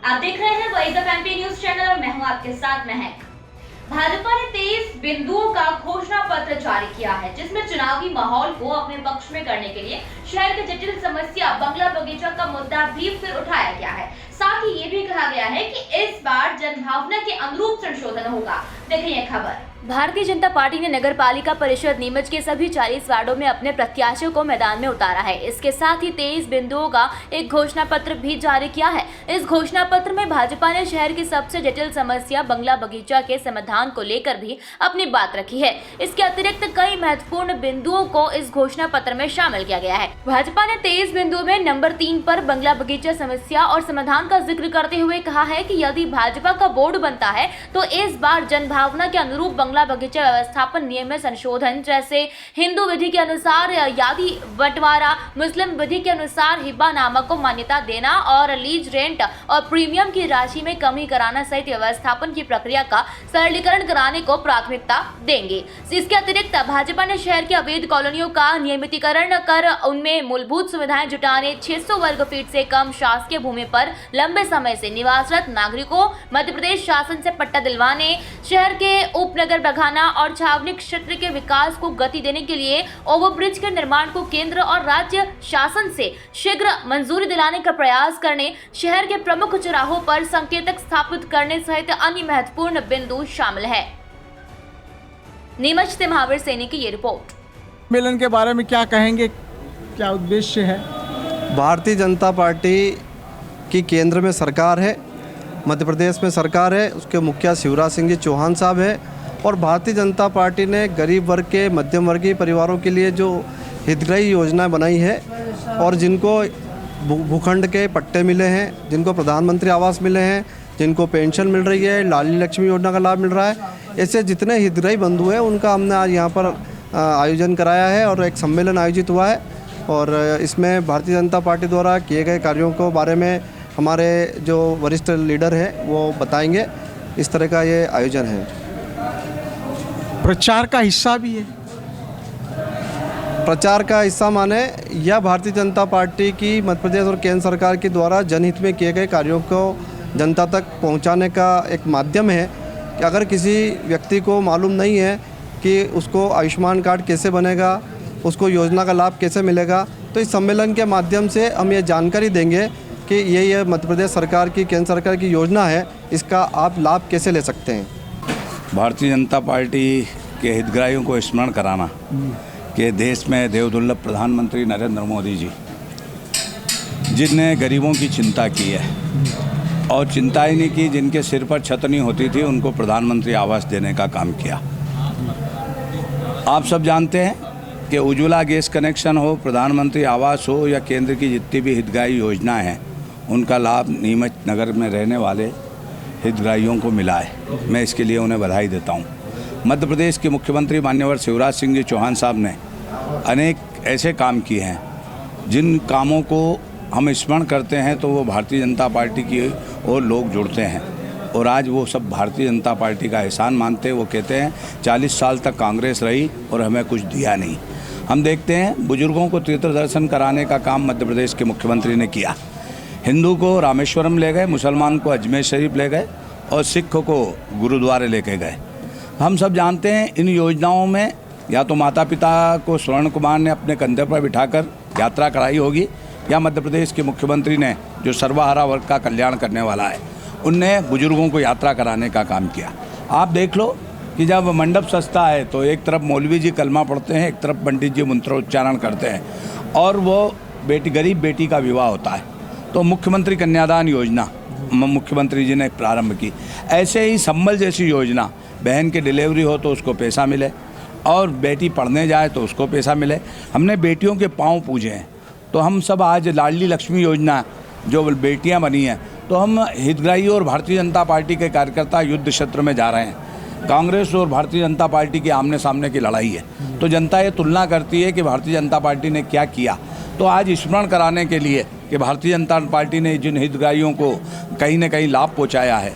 आप देख रहे हैं voice of MP news channel और मैं हूं आपके साथ महक। भाजपा ने 23 बिंदुओं का घोषणा पत्र जारी किया है, जिसमें चुनावी माहौल को अपने पक्ष में करने के लिए शहर की जटिल समस्या बंगला बगीचा का मुद्दा भी फिर उठाया गया है। साथ ही ये भी कहा गया है कि इस बार जनभावना के अनुरूप संशोधन होगा। देखिए खबर। भारतीय जनता पार्टी ने नगर पालिका परिषद नीमच के सभी 40 वार्डों में अपने प्रत्याशियों को मैदान में उतारा है। इसके साथ ही 23 बिंदुओं का एक घोषणा पत्र भी जारी किया है। इस घोषणा पत्र में भाजपा ने शहर की सबसे जटिल समस्या बंगला बगीचा के समाधान को लेकर भी अपनी बात रखी है। इसके अतिरिक्त कई महत्वपूर्ण बिंदुओं को इस घोषणा पत्र में शामिल किया गया है। भाजपा ने 23 बिंदुओं में नंबर 3 पर बंगला बगीचा समस्या और समाधान का जिक्र करते हुए कहा है कि यदि भाजपा का बोर्ड बनता है तो इस बार जनभावना के अनुरूप बंगला बगीचा व्यवस्थापन नियम में संशोधन, जैसे हिंदू विधि के अनुसार यादी बंटवारा, मुस्लिम विधि के अनुसार हिब्बानामा को मान्यता देना और लीज रेंट और प्रीमियम की राशि में कमी कराना सहित व्यवस्थापन की प्रक्रिया का सरलीकरण कराने को प्राथमिकता देंगे। इसके अतिरिक्त भाजपा ने शहर की अवैध कॉलोनियों का नियमितीकरण कर उनमें मूलभूत सुविधाएं जुटाने, 600 वर्ग फीट से कम शासकीय भूमि पर लंबे समय से निवासरत नागरिकों मध्य प्रदेश शासन से पट्टा दिलवाने, शहर के उपनगर बघाना और छावनी क्षेत्र के विकास को गति देने के लिए ओवरब्रिज के निर्माण को केंद्र और राज्य शासन से शीघ्र मंजूरी दिलाने का प्रयास करने, शहर के प्रमुख चौराहों पर संकेतक स्थापित करने सहित अन्य महत्वपूर्ण बिंदु शामिल है। नीमच से महावीर सैनी की ये रिपोर्ट। सम्मेलन के बारे में क्या कहेंगे, क्या उद्देश्य है? भारतीय जनता पार्टी की केंद्र में सरकार है, मध्य प्रदेश में सरकार है, उसके मुखिया शिवराज सिंह जी चौहान साहब है और भारतीय जनता पार्टी ने गरीब वर्ग के, मध्यम वर्गीय परिवारों के लिए जो हितग्राही योजना बनाई है और जिनको भूखंड के पट्टे मिले हैं, जिनको प्रधानमंत्री आवास मिले हैं, जिनको पेंशन मिल रही है, लाडली लक्ष्मी योजना का लाभ मिल रहा है, ऐसे जितने हितग्राही बंधु हैं उनका हमने आज यहाँ पर आयोजन कराया है और एक सम्मेलन आयोजित हुआ है। और इसमें भारतीय जनता पार्टी द्वारा किए गए कार्यों को बारे में हमारे जो वरिष्ठ लीडर हैं वो बताएंगे। इस तरह का ये आयोजन है। प्रचार का हिस्सा भी है। प्रचार का हिस्सा माने यह भारतीय जनता पार्टी की मध्य प्रदेश और केंद्र सरकार के द्वारा जनहित में किए गए कार्यों को जनता तक पहुंचाने का एक माध्यम है कि अगर किसी व्यक्ति को मालूम नहीं है कि उसको आयुष्मान कार्ड कैसे बनेगा, उसको योजना का लाभ कैसे मिलेगा, तो इस सम्मेलन के माध्यम से हम ये जानकारी देंगे कि ये मध्य प्रदेश सरकार की, केंद्र सरकार की योजना है, इसका आप लाभ कैसे ले सकते हैं। भारतीय जनता पार्टी के हितग्राहियों को स्मरण कराना कि देश में देवदुर्लभ प्रधानमंत्री नरेंद्र मोदी जी, जिनने गरीबों की चिंता की है और चिंता ही नहीं की, जिनके सिर पर छत नहीं होती थी उनको प्रधानमंत्री आवास देने का काम किया। आप सब जानते हैं कि उज्ज्वला गैस कनेक्शन हो, प्रधानमंत्री आवास हो या केंद्र की जितनी भी हितग्राही योजनाएं हैं, उनका लाभ नीमच नगर में रहने वाले हितग्राहियों को मिला है। मैं इसके लिए उन्हें बधाई देता हूं। मध्य प्रदेश के मुख्यमंत्री माननीय शिवराज सिंह जी चौहान साहब ने अनेक ऐसे काम किए हैं जिन कामों को हम स्मरण करते हैं तो वो भारतीय जनता पार्टी की ओर लोग जुड़ते हैं और आज वो सब भारतीय जनता पार्टी का एहसान मानते हैं। वो कहते हैं 40 साल तक कांग्रेस रही और हमें कुछ दिया नहीं। हम देखते हैं बुजुर्गों को तीर्थ दर्शन कराने का काम मध्य प्रदेश के मुख्यमंत्री ने किया। हिंदू को रामेश्वरम ले गए, मुसलमान को अजमेर शरीफ ले गए और सिख को गुरुद्वारे लेके गए। हम सब जानते हैं इन योजनाओं में या तो माता पिता को स्वर्ण कुमार ने अपने कंधे पर बिठाकर यात्रा कराई होगी या मध्य प्रदेश के मुख्यमंत्री ने, जो सर्वहारा वर्ग का कल्याण करने वाला है, उनने बुजुर्गों को यात्रा कराने का काम किया। आप देख लो कि जब मंडप सस्ता है तो एक तरफ मौलवी जी कलमा पढ़ते हैं, एक तरफ पंडित जी मंत्रोच्चारण करते हैं और वो गरीब बेटी का विवाह होता है तो मुख्यमंत्री कन्यादान योजना मुख्यमंत्री जी ने प्रारंभ की। ऐसे ही संबल जैसी योजना, बहन की डिलीवरी हो तो उसको पैसा मिले और बेटी पढ़ने जाए तो उसको पैसा मिले। हमने बेटियों के पाँव पूजे हैं तो हम सब आज लाडली लक्ष्मी योजना जो बेटियां बनी हैं तो हम हितग्राही और भारतीय जनता पार्टी के कार्यकर्ता युद्ध क्षेत्र में जा रहे हैं। कांग्रेस और भारतीय जनता पार्टी की आमने सामने की लड़ाई है तो जनता ये तुलना करती है कि भारतीय जनता पार्टी ने क्या किया। तो आज स्मरण कराने के लिए कि भारतीय जनता पार्टी ने जिन हितग्राहियों को कहीं न कहीं लाभ पहुंचाया है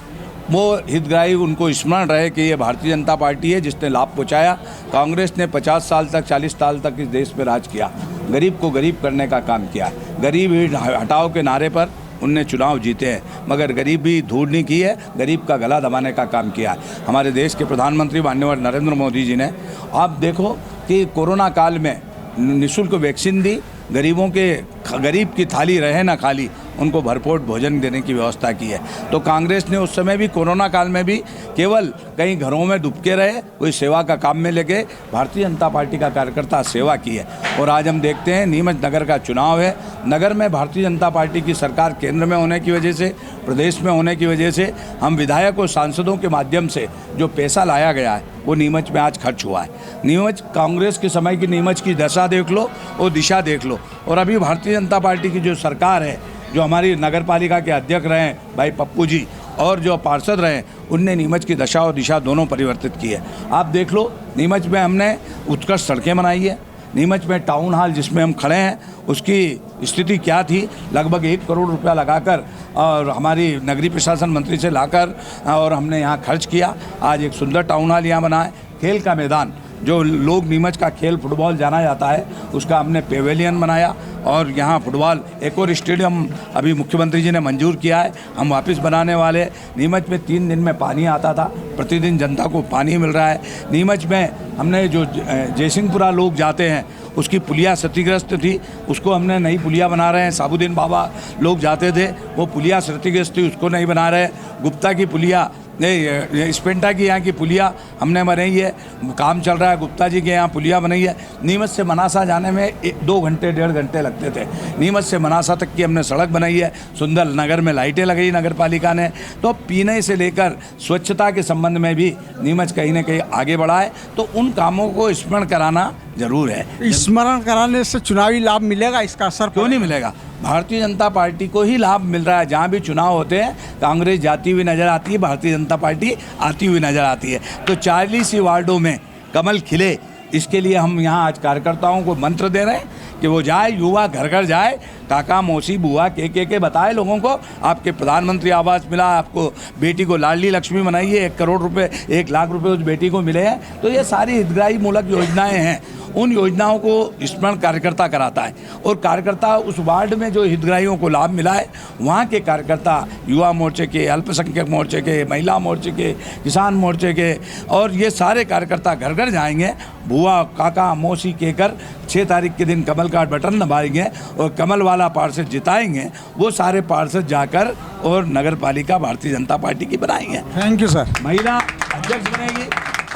वो हितग्राही उनको स्मरण रहे कि ये भारतीय जनता पार्टी है जिसने लाभ पहुंचाया। कांग्रेस ने 50 साल तक 40 साल तक इस देश में राज किया, गरीब को गरीब करने का काम किया। गरीब हटाओ के नारे पर उनने चुनाव जीते हैं, मगर गरीबी दूर नहीं की है, गरीब का गला दबाने का काम किया है। हमारे देश के प्रधानमंत्री माननीय नरेंद्र मोदी जी ने, आप देखो कि कोरोना काल में निःशुल्क वैक्सीन दी, गरीब की थाली रहे ना खाली, उनको भरपेट भोजन देने की व्यवस्था की है। तो कांग्रेस ने उस समय भी कोरोना काल में भी केवल कई घरों में डुबके रहे, कोई सेवा का काम में लगे, भारतीय जनता पार्टी का कार्यकर्ता सेवा की है। और आज हम देखते हैं नीमच नगर का चुनाव है, नगर में भारतीय जनता पार्टी की सरकार केंद्र में होने की वजह से, प्रदेश में होने की वजह से हम विधायक और सांसदों के माध्यम से जो पैसा लाया गया है वो नीमच में आज खर्च हुआ है। नीमच कांग्रेस के समय की नीमच की दशा देख लो और दिशा देख लो, और अभी भारतीय जनता पार्टी की जो सरकार है, जो हमारी नगर पालिका के अध्यक्ष रहे हैं भाई पप्पू जी और जो पार्षद रहे, उनने नीमच की दशा और दिशा दोनों परिवर्तित की है। आप देख लो, नीमच में हमने उत्कृष्ट सड़कें बनाई है। नीमच में टाउन हॉल जिसमें हम खड़े हैं उसकी स्थिति क्या थी, लगभग 1 करोड़ रुपया लगाकर और हमारी नगरीय प्रशासन मंत्री से लाकर और हमने यहाँ खर्च किया। आज एक सुंदर टाउन हॉल यहाँ बना है। खेल का मैदान, जो लोग नीमच का खेल फुटबॉल जाना जाता है, उसका हमने पेवेलियन बनाया और यहाँ फुटबॉल एक और स्टेडियम अभी मुख्यमंत्री जी ने मंजूर किया है, हम वापस बनाने वाले। नीमच में 3 दिन में पानी आता था, प्रतिदिन जनता को पानी मिल रहा है। नीमच में हमने जो जयसिंहपुरा लोग जाते हैं उसकी पुलिया क्षतिग्रस्त थी, उसको हमने नई पुलिया बना रहे हैं। साबुद्दीन बाबा लोग जाते थे, वो पुलिया क्षतिग्रस्त थी, उसको नहीं बना रहे। गुप्ता की पुलिया नहीं, स्पेंटा की यहाँ की पुलिया हमने बनाई है, काम चल रहा है। गुप्ता जी के यहाँ पुलिया बनाई है। नीमच से मनासा जाने में 2 घंटे 1.5 घंटे लगते थे, नीमच से मनासा तक की हमने सड़क बनाई है। सुंदर नगर में लाइटें लगाई नगर पालिका ने। तो पीने से लेकर स्वच्छता के संबंध में भी नीमच कहीं ना कहीं आगे बढ़ा है। तो उन कामों को स्मरण कराना जरूर है। स्मरण कराने से चुनावी लाभ मिलेगा, इसका असर क्यों नहीं मिलेगा? भारतीय जनता पार्टी को ही लाभ मिल रहा है। जहाँ भी चुनाव होते हैं कांग्रेस जाती हुई नज़र आती है, भारतीय जनता पार्टी आती हुई नज़र आती है। तो 40 ही वार्डों में कमल खिले, इसके लिए हम यहाँ आज कार्यकर्ताओं को मंत्र दे रहे हैं कि वो जाए, युवा घर घर जाए, काका मौसी बुआ के बताए लोगों को आपके प्रधानमंत्री आवास मिला, आपको बेटी को लाडली लक्ष्मी बनाई है, 1 करोड़ रुपए 1 लाख रुपए उस बेटी को मिले हैं। तो ये सारी हितग्राही मूलक योजनाएं हैं, उन योजनाओं को स्मरण कार्यकर्ता कराता है। और कार्यकर्ता उस वार्ड में जो हितग्राहियों को लाभ मिला है, वहाँ के कार्यकर्ता युवा मोर्चे के, अल्पसंख्यक मोर्चे के, महिला मोर्चे के, किसान मोर्चे के, और ये सारे कार्यकर्ता घर घर जाएंगे, बुआ काका मौसी कहकर 6 तारीख के दिन कमल का बटन दबाएंगे और कमल वाला पार्षद जिताएंगे। वो सारे पार्षद जाकर और नगर पालिका भारतीय जनता पार्टी की बनाएंगे। Thank you sir. महिला अध्यक्ष बनेगी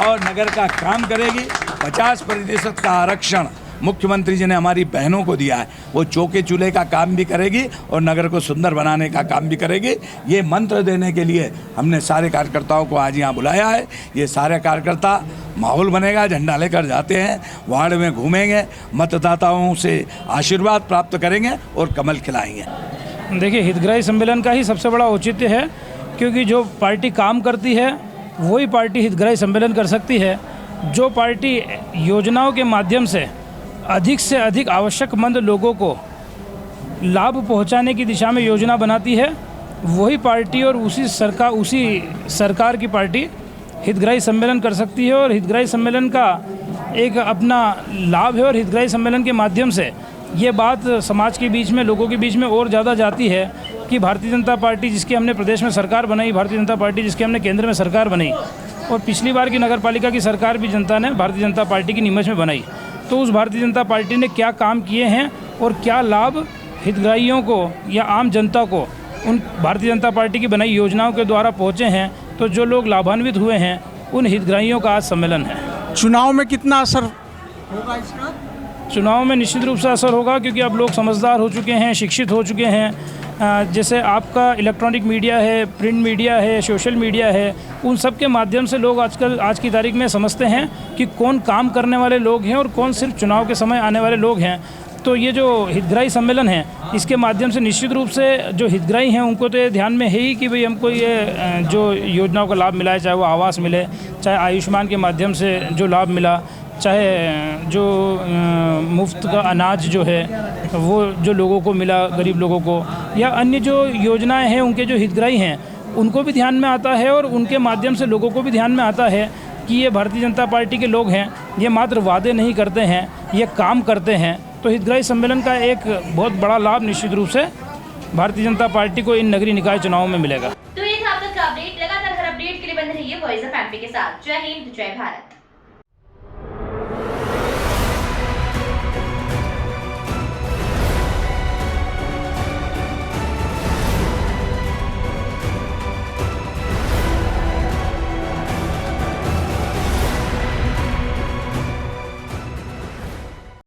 और नगर का काम करेगी। 50% का आरक्षण मुख्यमंत्री जी ने हमारी बहनों को दिया है, वो चौके चूल्हे का काम भी करेगी और नगर को सुंदर बनाने का काम भी करेगी। ये मंत्र देने के लिए हमने सारे कार्यकर्ताओं को आज यहाँ बुलाया है। ये सारे कार्यकर्ता, माहौल बनेगा, झंडा लेकर जाते हैं, वार्ड में घूमेंगे, मतदाताओं से आशीर्वाद प्राप्त करेंगे और कमल खिलाएंगे। देखिए, हितग्राही सम्मेलन का ही सबसे बड़ा औचित्य है, क्योंकि जो पार्टी काम करती है वही पार्टी हितग्राही सम्मेलन कर सकती है। जो पार्टी योजनाओं के माध्यम से अधिक आवश्यकमंद लोगों को लाभ पहुंचाने की दिशा में योजना बनाती है, वही पार्टी और उसी सरकार की पार्टी हितग्राही सम्मेलन कर सकती है। और हितग्राही सम्मेलन का एक अपना लाभ है, और हितग्राही सम्मेलन के माध्यम से ये बात समाज के बीच में, लोगों के बीच में और ज़्यादा जाती है कि भारतीय जनता पार्टी जिसकी हमने प्रदेश में सरकार बनाई, भारतीय जनता पार्टी जिसकी हमने केंद्र में सरकार बनाई, और पिछली बार की नगर पालिका की सरकार भी जनता ने भारतीय जनता पार्टी की नीमच में बनाई। तो उस भारतीय जनता पार्टी ने क्या काम किए हैं और क्या लाभ हितग्राहियों को या आम जनता को उन भारतीय जनता पार्टी की बनाई योजनाओं के द्वारा पहुँचे हैं, तो जो लोग लाभान्वित हुए हैं उन हितग्राहियों का आज सम्मेलन है। चुनाव में कितना असर होगा इसका? चुनाव में निश्चित रूप से असर होगा, क्योंकि अब लोग समझदार हो चुके हैं, शिक्षित हो चुके हैं। जैसे आपका इलेक्ट्रॉनिक मीडिया है, प्रिंट मीडिया है, सोशल मीडिया है, उन सब के माध्यम से लोग आज की तारीख में समझते हैं कि कौन काम करने वाले लोग हैं और कौन सिर्फ चुनाव के समय आने वाले लोग हैं। तो ये जो हितग्राही सम्मेलन है, इसके माध्यम से निश्चित रूप से जो हितग्राही हैं उनको तो ये ध्यान में है ही कि भाई हमको ये जो योजनाओं का लाभ मिला है, चाहे वो आवास मिले, चाहे आयुष्मान के माध्यम से जो लाभ मिला, चाहे जो मुफ्त का अनाज जो है वो जो लोगों को मिला, गरीब लोगों को, या अन्य जो योजनाएं हैं उनके जो हितग्राही हैं उनको भी ध्यान में आता है, और उनके माध्यम से लोगों को भी ध्यान में आता है कि ये भारतीय जनता पार्टी के लोग हैं, ये मात्र वादे नहीं करते हैं, ये काम करते हैं। तो हितग्राही सम्मेलन का एक बहुत बड़ा लाभ निश्चित रूप से भारतीय जनता पार्टी को इन नगरीय निकाय चुनावों में मिलेगा। तो ये था अब तक का अपडेट। लगातार हर अपडेट के लिए बने रहिए वॉइस ऑफ एमपी के साथ। जय हिंद, जय भारत।